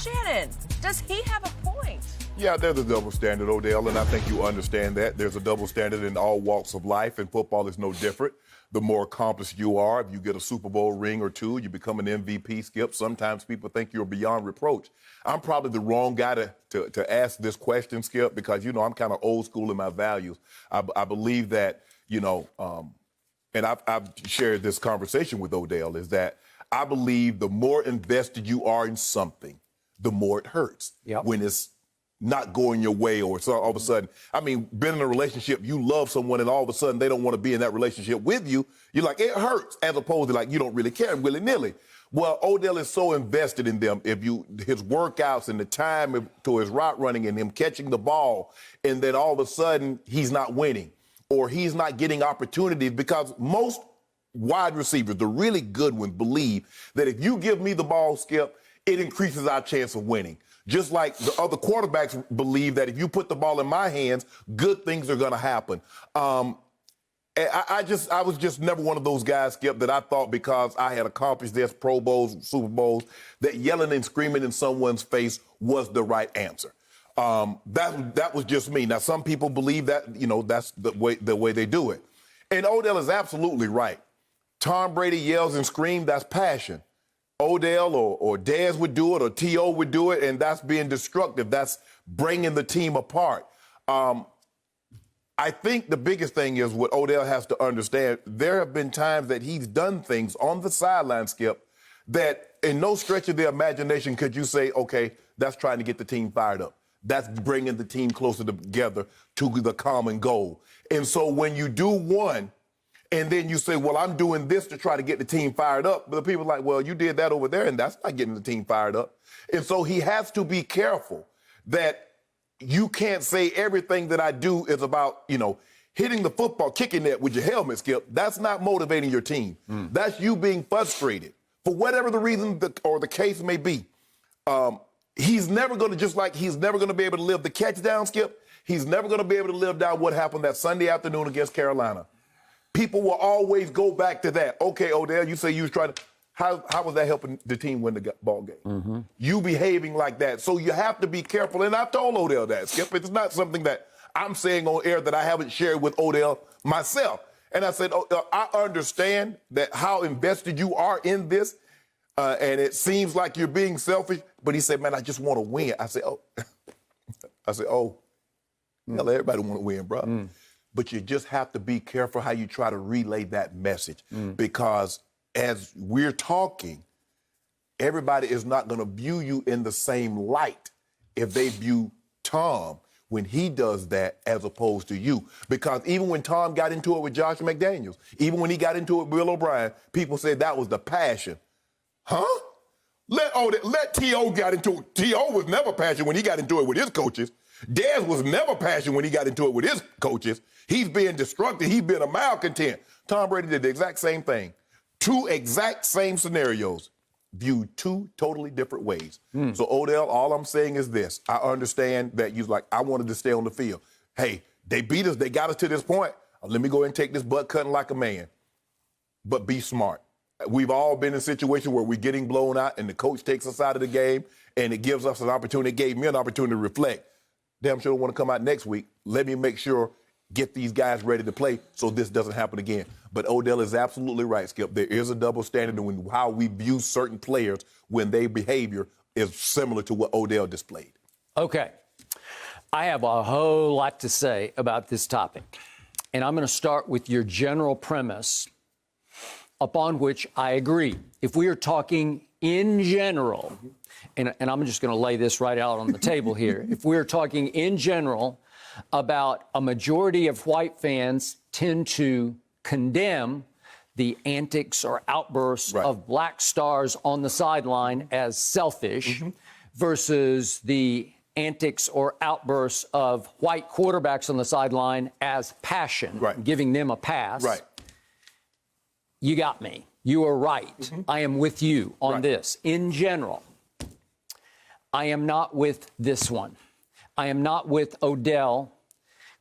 Shannon, does he have a point? Yeah, there's a double standard, Odell, and I think you understand that. There's a double standard in all walks of life, and football is no different. The more accomplished you are, if you get a Super Bowl ring or two, you become an MVP, Skip. Sometimes people think you're beyond reproach. I'm probably the wrong guy to ask this question, Skip, because, I'm kind of old school in my values. I believe that, and I've shared this conversation with Odell, is that I believe the more invested you are in something, the more it hurts. Yep. When it's not going your way, or so all of a sudden, being in a relationship, you love someone and all of a sudden they don't want to be in that relationship with you, you're like, it hurts, as opposed to like, you don't really care willy-nilly. Well, Odell is so invested in them. His workouts and the time to his route running and him catching the ball, and then all of a sudden he's not winning or he's not getting opportunities, because most wide receivers, the really good ones, believe that if you give me the ball, Skip, it increases our chance of winning. Just like the other quarterbacks believe that if you put the ball in my hands, good things are going to happen. I was just never one of those guys, Skip, that I thought because I had accomplished this, Pro Bowls, Super Bowls, that yelling and screaming in someone's face was the right answer. That was just me. Now, some people believe that, that's the way they do it. And Odell is absolutely right. Tom Brady yells and screams, that's passion. Odell or Dez would do it, or T.O. would do it, and that's being destructive. That's bringing the team apart. I think the biggest thing is what Odell has to understand. There have been times that he's done things on the sideline, Skip, that in no stretch of the imagination could you say, okay, that's trying to get the team fired up. That's bringing the team closer together to the common goal. And so when you do one, and then you say, well, I'm doing this to try to get the team fired up. But the people are like, well, you did that over there, and that's not getting the team fired up. And so he has to be careful that you can't say everything that I do is about, hitting the football, kicking it with your helmet, Skip. That's not motivating your team. That's you being frustrated for whatever the reason or the case may be. He's never going to, he's never going to be able to live the catch down, Skip. He's never going to be able to live down what happened that Sunday afternoon against Carolina. People will always go back to that. Okay, Odell, you say you was trying to, how was that helping the team win the ball game? Mm-hmm. You behaving like that. So you have to be careful. And I told Odell that, Skip. It's not something that I'm saying on air that I haven't shared with Odell myself. And I said, I understand that how invested you are in this, and it seems like you're being selfish. But he said, man, I just want to win. I said, hell, everybody want to win, bro. But you just have to be careful how you try to relay that message. Because as we're talking, everybody is not going to view you in the same light if they view Tom when he does that as opposed to you. Because even when Tom got into it with Josh McDaniels, even when he got into it with Bill O'Brien, people said that was the passion. Huh? Let T.O. got into it. T.O. was never passionate when he got into it with his coaches. Dez was never passionate when he got into it with his coaches. He's being destructive. He's been a malcontent. Tom Brady did the exact same thing. Two exact same scenarios, viewed two totally different ways. So, Odell, all I'm saying is this. I understand that you're like, I wanted to stay on the field. Hey, they beat us. They got us to this point. Let me go ahead and take this butt cutting like a man. But be smart. We've all been in a situation where we're getting blown out and the coach takes us out of the game and it gives us an opportunity. It gave me an opportunity to reflect. Damn sure don't want to come out next week. Let me make sure, get these guys ready to play so this doesn't happen again. But Odell is absolutely right, Skip. There is a double standard in how we view certain players when their behavior is similar to what Odell displayed. Okay. I have a whole lot to say about this topic. And I'm going to start with your general premise, upon which I agree. If we are talking in general, and I'm just going to lay this right out on the table here. If we're talking in general about a majority of white fans tend to condemn the antics or outbursts of black stars on the sideline as selfish versus the antics or outbursts of white quarterbacks on the sideline as passion, giving them a pass. You got me. You are right. I am with you on this. In general, I am not with this one. I am not with Odell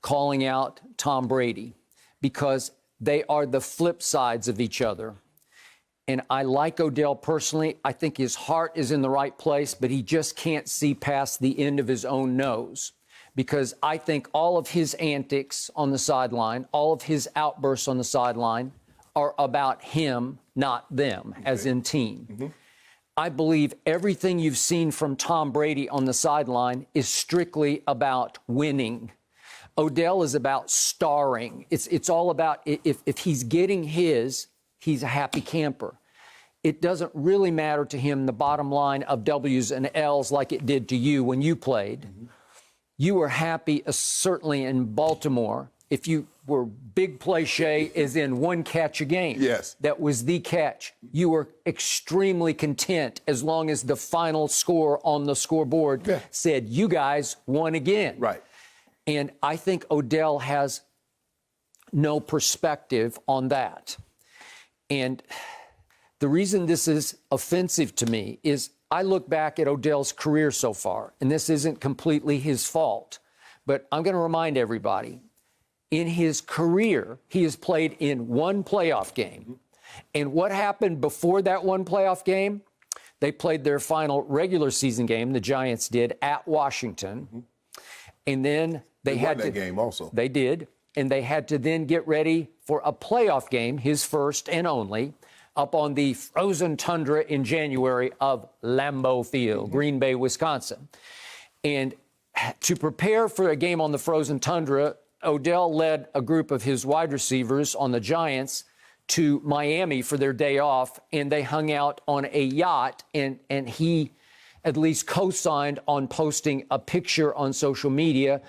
calling out Tom Brady because they are the flip sides of each other. And I like Odell personally. I think his heart is in the right place, but he just can't see past the end of his own nose. Because I think all of his antics on the sideline, all of his outbursts on the sideline are about him, not them, as in team. I believe everything you've seen from Tom Brady on the sideline is strictly about winning. Odell is about starring. It's all about if he's getting his, he's a happy camper. It doesn't really matter to him the bottom line of W's and L's like it did to you when you played. You were happy, certainly in Baltimore, if you were big play Shay, as in one catch a game. Yes. That was the catch. You were extremely content as long as the final score on the scoreboard said, you guys won again. Right. And I think Odell has no perspective on that. And the reason this is offensive to me is I look back at Odell's career so far, and this isn't completely his fault, but I'm going to remind everybody, in his career, he has played in one playoff game. And what happened before that one playoff game? They played their final regular season game, the Giants did, at Washington. And then they had won that game also. They did. And they had to then get ready for a playoff game, his first and only, up on the frozen tundra in January of Lambeau Field, Green Bay, Wisconsin. And to prepare for a game on the frozen tundra, Odell led a group of his wide receivers on the Giants to Miami for their day off, and they hung out on a yacht, and he at least co-signed on posting a picture on social media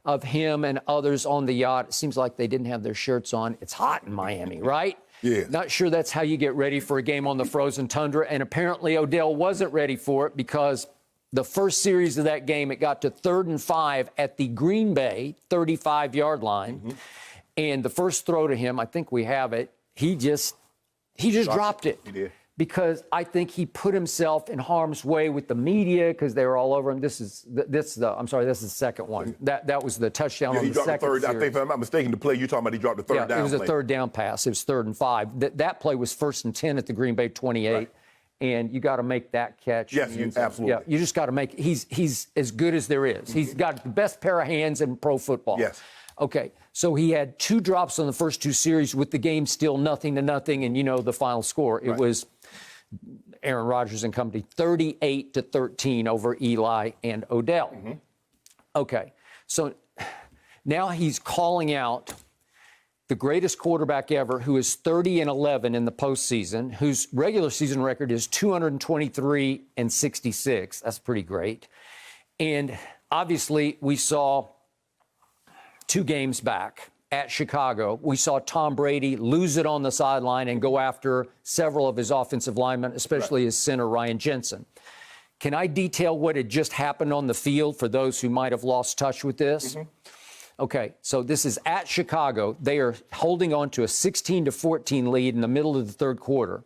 of him and others on the yacht. It seems like they didn't have their shirts on. It's hot in Miami, right? Yeah. Not sure that's how you get ready for a game on the frozen tundra. And apparently Odell wasn't ready for it because the first series of that game, it got to 3rd and 5 at the Green Bay 35-yard line. And the first throw to him, I think we have it, he just dropped it. He did. Because I think he put himself in harm's way with the media because they were all over him. This is the second one. That was the touchdown on He the dropped second the third. series. I think, if I'm not mistaken, the play you're talking about, he dropped the third down. It was play. a third down pass. It was 3rd and 5. That play was 1st and 10 at the Green Bay 28. Right. And you got to make that catch. Yes, absolutely. Yeah, you just got to make. He's as good as there is. He's got the best pair of hands in pro football. Yes. Okay, so he had 2 drops on the first 2 series with the game still 0-0, and you know the final score. It was Aaron Rodgers and company 38-13 over Eli and Odell. Okay, so now he's calling out the greatest quarterback ever, who is 30-11 in the postseason, whose regular season record is 223-66. That's pretty great. And obviously, we saw 2 games back at Chicago, we saw Tom Brady lose it on the sideline and go after several of his offensive linemen, especially his center, Ryan Jensen. Can I detail what had just happened on the field for those who might have lost touch with this? Okay, so this is at Chicago. They are holding on to a 16-14 lead in the middle of the 3rd quarter.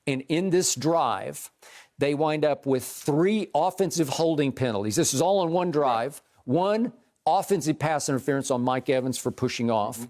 And in this drive, they wind up with 3 offensive holding penalties. This is all on one drive. One offensive pass interference on Mike Evans for pushing off,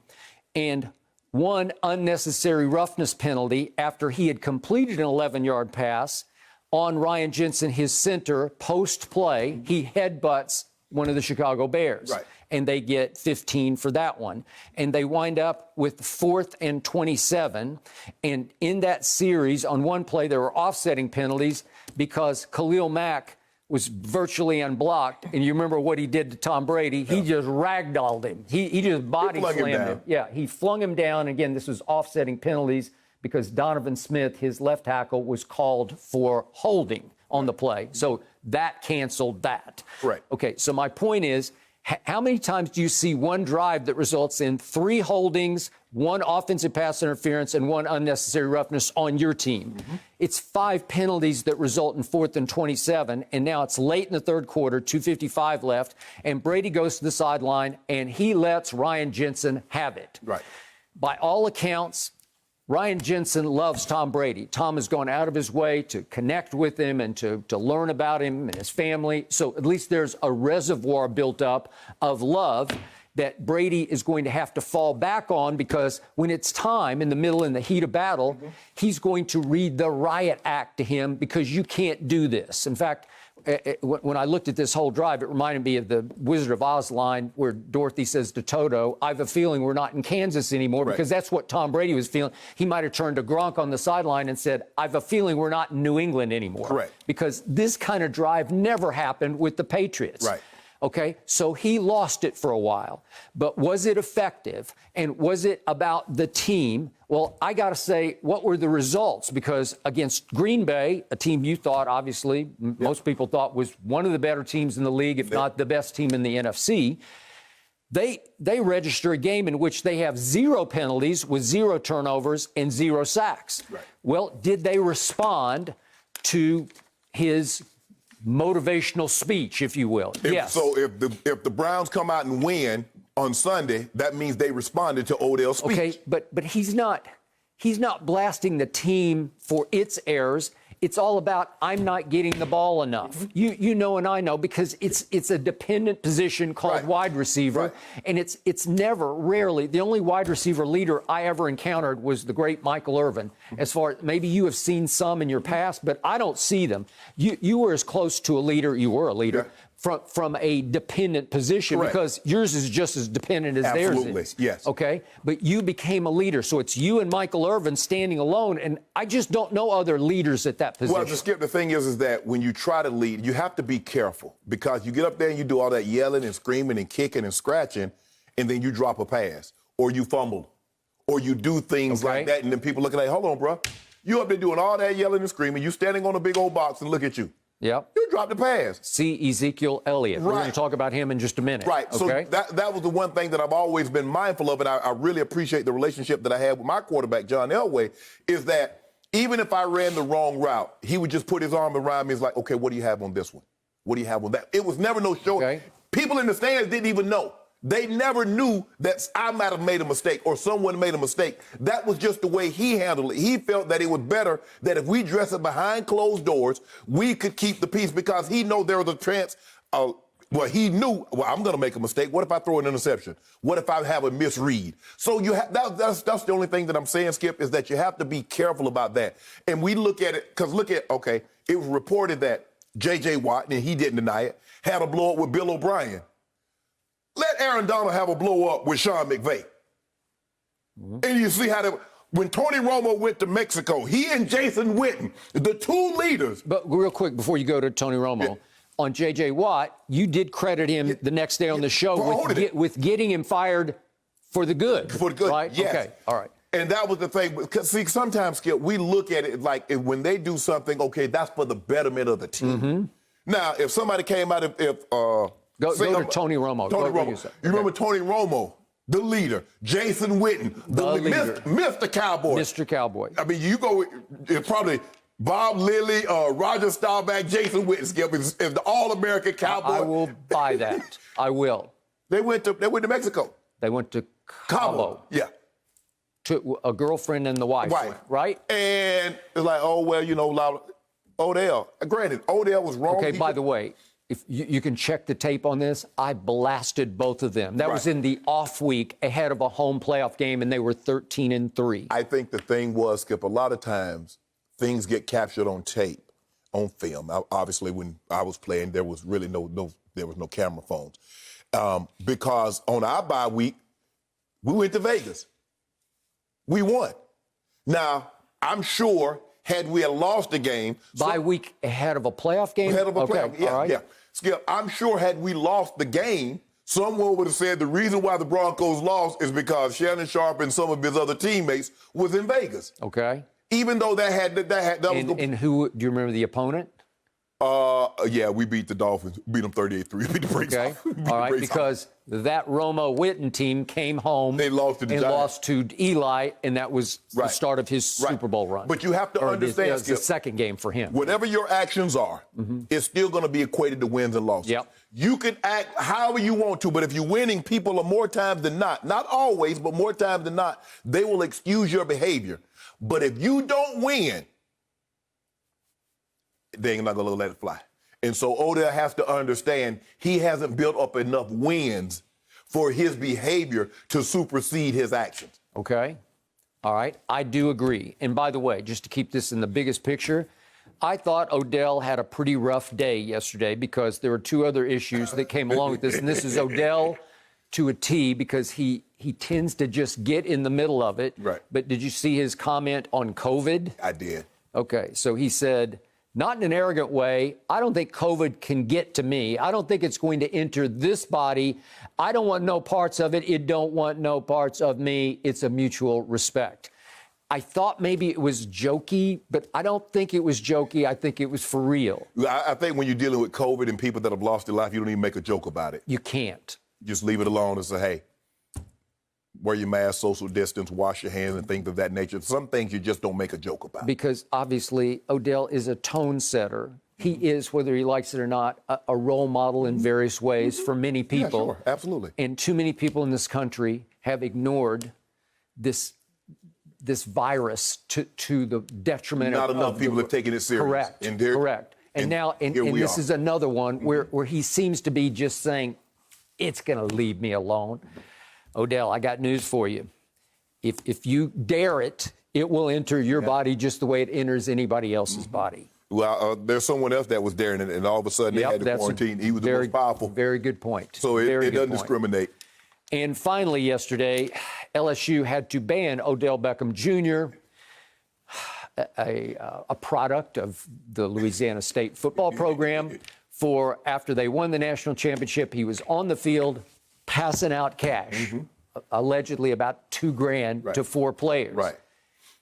and 1 unnecessary roughness penalty after he had completed an 11-yard pass on Ryan Jensen, his center, post-play. He headbutts one of the Chicago Bears. Right. And they get 15 for that one. And they wind up with 4th and 27. And in that series, on one play, there were offsetting penalties because Khalil Mack was virtually unblocked. And you remember what he did to Tom Brady. He just ragdolled him. He just body slammed him. Yeah, he flung him down. Again, this was offsetting penalties because Donovan Smith, his left tackle, was called for holding on the play. So that canceled that. Right. Okay, so my point is, how many times do you see one drive that results in 3 holdings, 1 offensive pass interference, and 1 unnecessary roughness on your team? It's 5 penalties that result in 4th and 27, and now it's late in the 3rd quarter, 2:55 left, and Brady goes to the sideline, and he lets Ryan Jensen have it. Right. By all accounts, Ryan Jensen loves Tom Brady. Tom has gone out of his way to connect with him and to learn about him and his family. So at least there's a reservoir built up of love. that Brady is going to have to fall back on, because when it's time in the heat of battle, he's going to read the riot act to him, because you can't do this. In fact, when I looked at this whole drive, it reminded me of the Wizard of Oz line where Dorothy says to Toto, "I have a feeling we're not in Kansas anymore," because that's what Tom Brady was feeling. He might have turned to Gronk on the sideline and said, "I have a feeling we're not in New England anymore." Correct. Because this kind of drive never happened with the Patriots. Right. Okay, so he lost it for a while. But was it effective? And was it about the team? Well, I got to say, what were the results? Because against Green Bay, a team you thought, obviously, most people thought was one of the better teams in the league, if not the best team in the NFC, they register a game in which they have 0 penalties with 0 turnovers and 0 sacks. Right. Well, did they respond to his motivational speech, if you will? Yes. So if the Browns come out and win on Sunday, that means they responded to Odell's speech. Okay, but he's not blasting the team for its errors. It's all about, I'm not getting the ball enough. You know, and I know, because it's a dependent position called wide receiver, and it's never, rarely, the only wide receiver leader I ever encountered was the great Michael Irvin. As far as, maybe you have seen some in your past, but I don't see them. You were as close to a leader, you were a leader, from a dependent position, because yours is just as dependent as theirs is. Absolutely, yes. Okay, but you became a leader, so it's you and Michael Irvin standing alone, and I just don't know other leaders at that position. Well, Skip, the thing is that when you try to lead, you have to be careful, because you get up there and you do all that yelling and screaming and kicking and scratching, and then you drop a pass, or you fumble, or you do things like that, and then people looking like, hold on, bro, you up there doing all that yelling and screaming, you standing on a big old box, and look at you. Yep. You dropped the pass. See Ezekiel Elliott. We're going to talk about him in just a minute. Right. Okay? So that was the one thing that I've always been mindful of, and I really appreciate the relationship that I had with my quarterback, John Elway, is that even if I ran the wrong route, he would just put his arm around me. It's like, okay, what do you have on this one? What do you have on that? It was never no show. Okay. People in the stands didn't even know. They never knew that I might have made a mistake or someone made a mistake. That was just the way he handled it. He felt that it was better that if we dress it behind closed doors, we could keep the peace, because he know there was a chance. He knew, I'm going to make a mistake. What if I throw an interception? What if I have a misread? So that's the only thing that I'm saying, Skip, is that you have to be careful about that. And we look at it, because it was reported that J.J. Watt, and he didn't deny it, had a blow up with Bill O'Brien. Let Aaron Donald have a blow-up with Sean McVay. And you see how when Tony Romo went to Mexico, he and Jason Witten, the 2 leaders. But real quick, before you go to Tony Romo, on J.J. Watt, you did credit him the next day on the show with getting him fired for the good. For the good, right? Yes. Okay, all right. And that was the thing. Because, see, sometimes, Skip, we look at it like when they do something, okay, that's for the betterment of the team. Now, if somebody came out, Go to Tony Romo. You remember Tony Romo, the leader, Jason Witten, the leader. Mr. Cowboy. Mr. Cowboy. I mean, you go, it's probably Bob Lilly, Roger Staubach, Jason Witten, Skip, is the All-American Cowboy. I will buy that. I will. They went to Mexico. They went to Cabo. Yeah. To a girlfriend and the wife. Right? And it's like, oh, well, Odell. Granted, Odell was wrong. Okay, by the way, if you can check the tape on this, I blasted both of them. That was in the off week ahead of a home playoff game, and they were 13-3. I think the thing was, Skip, a lot of times things get captured on tape, on film. Obviously, when I was playing, there was really no camera phones. Because on our bye week, we went to Vegas. We won. Now, I'm sure had we lost the game. Bye week ahead of a playoff game? Ahead of a playoff, yeah, all right. yeah. Skip, I'm sure had we lost the game, someone would have said the reason why the Broncos lost is because Shannon Sharpe and some of his other teammates was in Vegas. Okay. Even though that was... And who, do you remember the opponent? Yeah, we beat the Dolphins. Beat them 38-3. Beat the brakes off. All right, because that Romo Witten team came home. They lost to the Giants. Lost to Eli, and that was the start of his Super Bowl run. But you have to understand, it was the second game for him. Whatever your actions are, it's still going to be equated to wins and losses. Yep. You can act however you want to, but if you're winning, people are more times than not always, but more times than not, they will excuse your behavior. But if you don't win, they're not going to let it fly. And so Odell has to understand he hasn't built up enough wins for his behavior to supersede his actions. Okay. All right. I do agree. And by the way, just to keep this in the biggest picture, I thought Odell had a pretty rough day yesterday because there were two other issues that came along with this. And this is Odell to a T because he tends to just get in the middle of it. Right. But did you see his comment on COVID? I did. Okay. So he said, not in an arrogant way, I don't think COVID can get to me. I don't think it's going to enter this body. I don't want no parts of it. It don't want no parts of me. It's a mutual respect. I thought maybe it was jokey, but I don't think it was jokey. I think it was for real. I think when you're dealing with COVID and people that have lost their life, you don't even make a joke about it. You can't. Just leave it alone and say, hey, wear your mask, social distance, wash your hands, and things of that nature. Some things you just don't make a joke about. Because obviously Odell is a tone setter. He is, whether he likes it or not, a role model in various ways for many people. Yeah, sure. Absolutely. And too many people in this country have ignored this virus to the detriment Not of enough people have taken it serious. Correct. And correct. And now, and this is another one where he seems to be just saying, it's going to leave me alone. Odell, I got news for you. If you dare it, it will enter your body just the way it enters anybody else's body. Well, there's someone else that was daring it, and all of a sudden they had to quarantine. He was the most powerful. Very good point. So it doesn't discriminate. And finally, yesterday, LSU had to ban Odell Beckham Junior, a product of the Louisiana State football program, for after they won the national championship, he was on the field passing out cash, allegedly about $2,000 to four players. Right.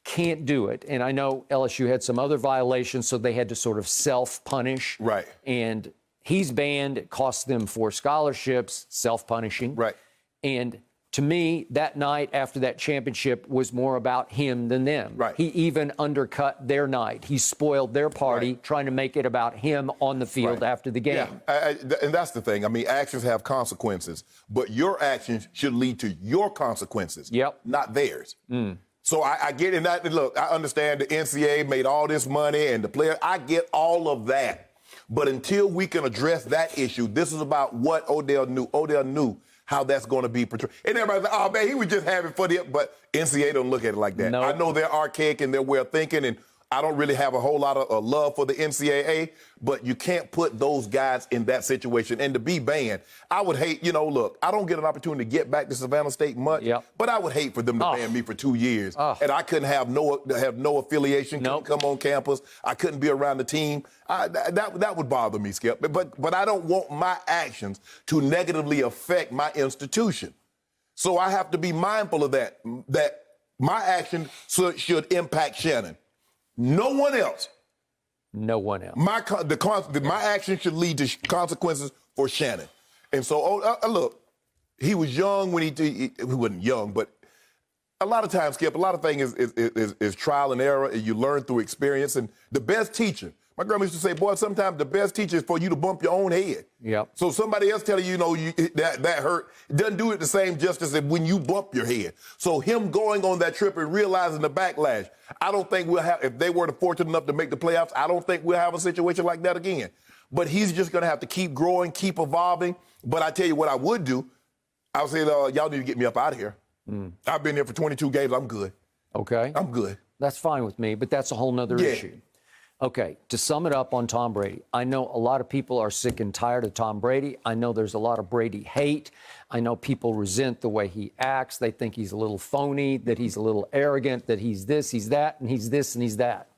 Can't do it. And I know LSU had some other violations, so they had to sort of self-punish. Right. And he's banned. It cost them 4 scholarships, self-punishing. Right. And to me, that night after that championship was more about him than them. Right. He even undercut their night. He spoiled their party, trying to make it about him on the field after the game. Yeah, and that's the thing. I mean, actions have consequences, but your actions should lead to your consequences, not theirs. So I get it. Look, I understand the NCAA made all this money and the player. I get all of that. But until we can address that issue, this is about what Odell knew. Odell knew how that's going to be portrayed. And everybody's like, oh, man, he was just having fun. But NCAA don't look at it like that. Nope. I know they're archaic in their way of thinking, and I don't really have a whole lot of love for the NCAA, but you can't put those guys in that situation. And to be banned, I would hate, look, I don't get an opportunity to get back to Savannah State much, but I would hate for them to ban me for 2 years. And I couldn't have no affiliation, couldn't come on campus. I couldn't be around the team. That would bother me, Skip. But I don't want my actions to negatively affect my institution. So I have to be mindful of that my action should impact Shannon. No one else. No one else. My action should lead to consequences for Shannon. And so, look, he was young when he wasn't young, but a lot of times, Skip, a lot of things is trial and error, and you learn through experience. And the best teacher, my grandma used to say, boy, sometimes the best teacher is for you to bump your own head. Yep. So somebody else telling you, that hurt, it doesn't do it the same justice as when you bump your head. So him going on that trip and realizing the backlash, I don't think we'll have, if they were fortunate enough to make the playoffs, I don't think we'll have a situation like that again. But he's just going to have to keep growing, keep evolving. But I tell you what I would do, I would say, y'all need to get me up out of here. I've been here for 22 games. I'm good. Okay. I'm good. That's fine with me, but that's a whole nother issue. Okay, to sum it up on Tom Brady, I know a lot of people are sick and tired of Tom Brady. I know there's a lot of Brady hate. I know people resent the way he acts. They think he's a little phony, that he's a little arrogant, that he's this, he's that, and he's this and he's that.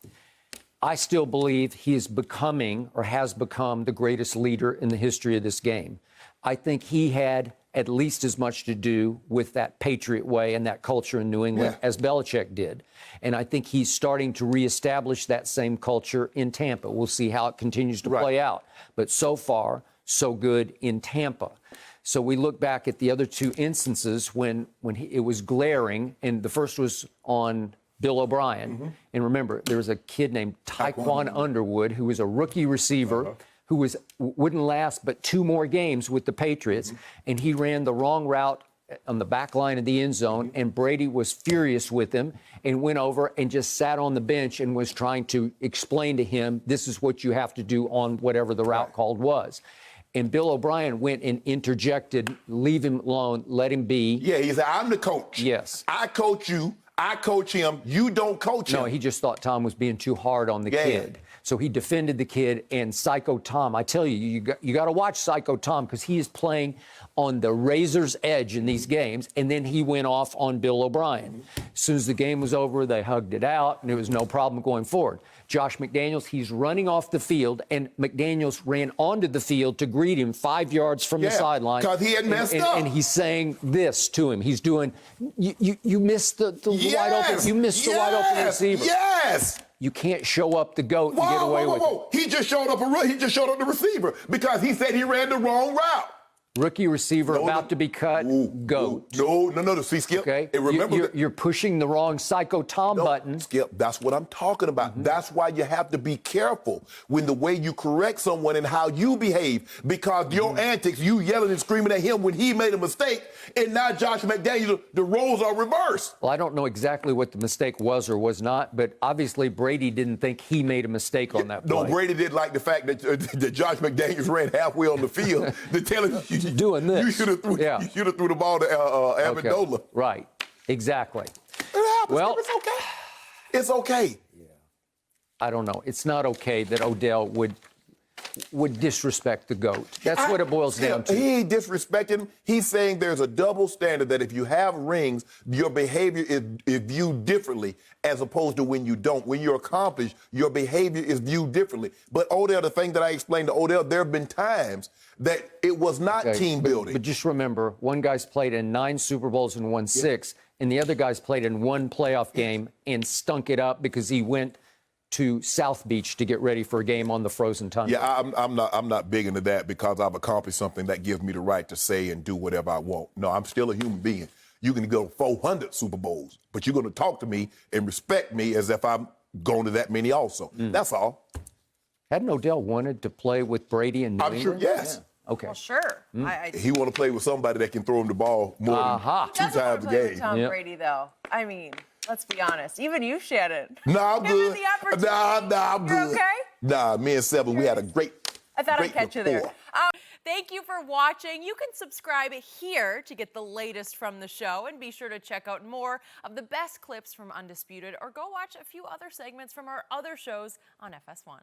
I still believe he is becoming or has become the greatest leader in the history of this game. I think he had at least as much to do with that Patriot way and that culture in New England as Belichick did. And I think he's starting to reestablish that same culture in Tampa. We'll see how it continues to play out. But so far, so good in Tampa. So we look back at the other two instances when it was glaring, and the first was on Bill O'Brien. And remember, there was a kid named Tyquan Underwood who was a rookie receiver who wouldn't last but 2 more games with the Patriots, and he ran the wrong route on the back line of the end zone, and Brady was furious with him and went over and just sat on the bench and was trying to explain to him, this is what you have to do on whatever the route called was. And Bill O'Brien went and interjected, leave him alone, let him be. Yeah, he said, I'm the coach. Yes. I coach you. I coach him. You don't coach him. No, he just thought Tom was being too hard on the kid. So he defended the kid, and Psycho Tom, I tell you, you got to watch Psycho Tom because he is playing on the razor's edge in these games, and then he went off on Bill O'Brien. As soon as the game was over, they hugged it out, and there was no problem going forward. Josh McDaniels, he's running off the field, and McDaniels ran onto the field to greet him 5 yards from the sideline. Because he had messed up. And he's saying this to him. He's doing, you missed the wide open, you missed the wide open receiver. Yes. You can't show up the GOAT and get away with it. He just showed up the receiver because he said he ran the wrong route. Rookie receiver about to be cut, GOAT. No. See, Skip. Okay. And remember, you're pushing the wrong Psycho Tom button. Skip, that's what I'm talking about. That's why you have to be careful when the way you correct someone and how you behave, because your antics, you yelling and screaming at him when he made a mistake, and now Josh McDaniels, the roles are reversed. Well, I don't know exactly what the mistake was or was not, but obviously Brady didn't think he made a mistake on that play. No, Brady did like the fact that Josh McDaniels ran halfway on the field to tell him doing this. You should have threw the ball to Amendola. Okay. Right. Exactly. It happens. Well, it's okay. It's okay. I don't know. It's not okay that Odell would disrespect the GOAT. That's what it boils down to. He ain't disrespecting him. He's saying there's a double standard that if you have rings, your behavior is viewed differently as opposed to when you don't. When you're accomplished, your behavior is viewed differently. But Odell, the thing that I explained to Odell, there have been times that it was not team building. But just remember, one guy's played in 9 Super Bowls and won 6, and the other guy's played in 1 playoff game and stunk it up because he went to South Beach to get ready for a game on the frozen tundra. Yeah, I'm not big into that because I've accomplished something that gives me the right to say and do whatever I want. No, I'm still a human being. You can go 400 Super Bowls, but you're going to talk to me and respect me as if I'm going to that many also. That's all. Hadn't Odell wanted to play with Brady in New England? Sure, yes. Yeah. Okay. Well, sure. He want to play with somebody that can throw him the ball more than 2 times a game. Tom Brady, though. I mean, let's be honest. Even you, Shannon. Nah, I'm good. Given the opportunity. Nah, I'm You're good. okay? Nah, me and Seven, we had a great I thought I'd catch you there. rapport. Thank you for watching. You can subscribe here to get the latest from the show, and be sure to check out more of the best clips from Undisputed, or go watch a few other segments from our other shows on FS1.